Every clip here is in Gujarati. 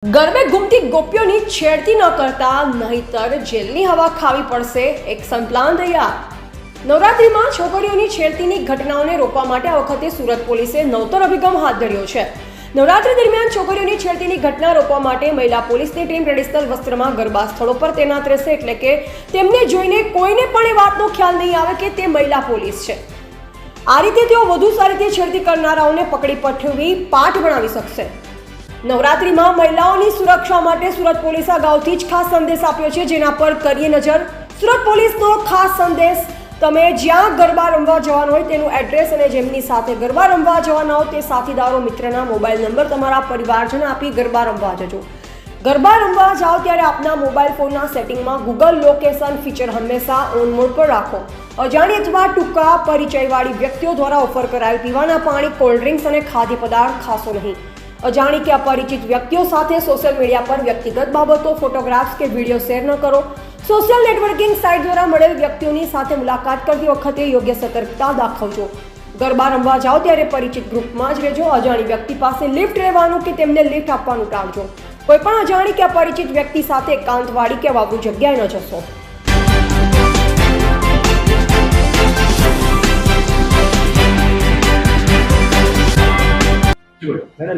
ગરબે ઘૂમતી ગોપીઓની છેડતી ન કરતા નહીતર જેલની હવા ખાવી પડશે, એક સંપલાન તૈયાર। નવરાત્રિમાં છોકરીઓની છેડતીની ઘટનાઓને રોકવા માટે આ વખતે સુરત પોલીસે નવતર અભિગમ હાથ ધર્યો છે। નવરાત્રી દરમિયાન છોકરીઓની છેડતીની ઘટના રોકવા માટે મહિલા પોલીસની ટીમ ટ્રેડિશનલ વસ્ત્રમાં ગરબા સ્થળો પર તૈનાત રહેશે, એટલે કે તેમને જોઈને કોઈને પણ એ વાતનો ખ્યાલ નહીં આવે કે તે મહિલા પોલીસ છે। આ રીતે તેઓ વધુ સારી રીતે છેડતી કરનારાઓને પકડી પઠવી પાઠ ભણાવી શકશે। નવરાત્રીમાં મહિલાઓની સુરક્ષા માટે સુરત પોલીસે અગાઉથી જ ખાસ સંદેશ આપ્યો છે, જેના પર કરીએ નજર। સુરત પોલીસનો ખાસ સંદેશ, તમે જ્યાં ગરબા રમવા જવાનું હોય તેનું એડ્રેસ અને જેમની સાથે ગરબા રમવા જવાના હો તે સાથીદારો મિત્રના મોબાઈલ નંબર તમારા પરિવારજન આપી ગરબા રમવા જજો। ગરબા રમવા જાઓ ત્યારે આપના મોબાઈલ ફોનના સેટિંગમાં ગૂગલ લોકેશન ફીચર હંમેશા ઓન મોડ પર રાખો। અજાણી અથવા ટૂંકા પરિચયવાળી વ્યક્તિઓ દ્વારા ઓફર કરાયેલ પીવાના પાણી, કોલ્ડ ડ્રિંક્સ અને ખાદ્ય પદાર્થ ખાશો નહીં। અજાણી કે અપરિચિત વ્યક્તિઓ સાથે સોશિયલ મીડિયા પર વ્યક્તિગત બાબતો, ફોટોગ્રાફ્સ કે વિડીયો શેર ન કરો। સોશિયલ નેટવર્કિંગ સાઇટ દ્વારા મળેલ વ્યક્તિઓની સાથે મુલાકાત કરતી વખતે યોગ્ય સતર્કતા દાખવજો। ગરબા રમવા જાઓ ત્યારે પરિચિત ગ્રુપમાં જ રહેજો। અજાણી વ્યક્તિ પાસે લિફ્ટ લેવાનું કે તેમને લિફ્ટ આપવાનું ટાળજો। કોઈપણ અજાણી કે અપરિચિત વ્યક્તિ સાથે એકાંતવાળી કે વાવડી જગ્યાએ ન જશો।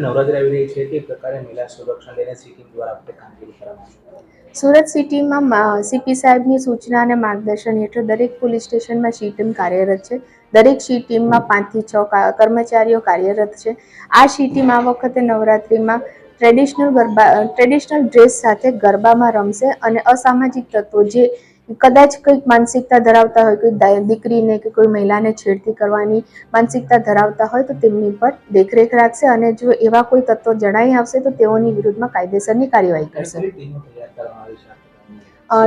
નવરાત્રી આવી રહી છે, તે પ્રકારે મહિલા સંરક્ષણ લઈને સિટી દ્વારા આપણે કામગીરી કરવામાં સુરત સિટીમાં સીપી સાહેબની સૂચના અને માર્ગદર્શન હેઠળ દરેક પોલીસ સ્ટેશનમાં સી ટીમ કાર્યરત છે। દરેક સી ટીમમાં 5 થી 6 કર્મચારીઓ કાર્યરત છે। આ સી ટીમ આ વખતે નવરાત્રિમાં ટ્રેડિશનલ ડ્રેસ સાથે ગરબામાં રમશે અને અસામાજિક તત્વો જે કદાચ કંઈક માનસિકતા ધરાવતા હોય, કોઈ દીકરીને કે કોઈ મહિલાને છેડતી કરવાની માનસિકતા ધરાવતા હોય તો તેમની પર દેખરેખ રાખશે અને જો એવા કોઈ તત્વો જણાઈ આવશે તો તેઓની વિરુદ્ધમાં કાયદેસરની કાર્યવાહી કરશે।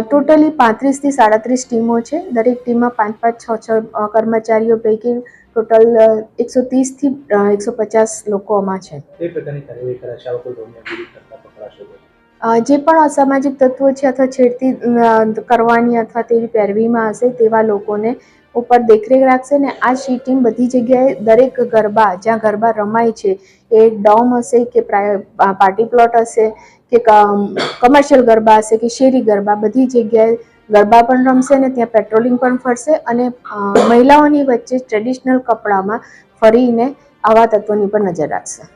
ટોટલી 35 થી 37 ટીમો છે। દરેક ટીમમાં 5-5, 6-6 કર્મચારીઓ પૈકી ટોટલ 130 થી 150 લોકો આમાં છે। તે પ્રકારની કાર્યવાહી કરાશે, આવા કોઈ ગુનાખોરી કરતા પકડાશે? જે પણ અસામાજિક તત્વો છે અથવા છેડતી કરવાની અથવા તેવી પેરવીમાં હશે તેવા લોકોને ઉપર દેખરેખ રાખશે ને આ સી ટીમ બધી જગ્યાએ દરેક ગરબા જ્યાં ગરબા રમાય છે એ ડોમ હશે કે પાર્ટી પ્લોટ હશે કે કમર્શિયલ ગરબા હશે કે શેરી ગરબા, બધી જગ્યાએ ગરબા પણ રમશે ને ત્યાં પેટ્રોલિંગ પણ ફરશે અને મહિલાઓની વચ્ચે ટ્રેડિશનલ કપડામાં ફરીને આવા તત્વોની પર નજર રાખશે।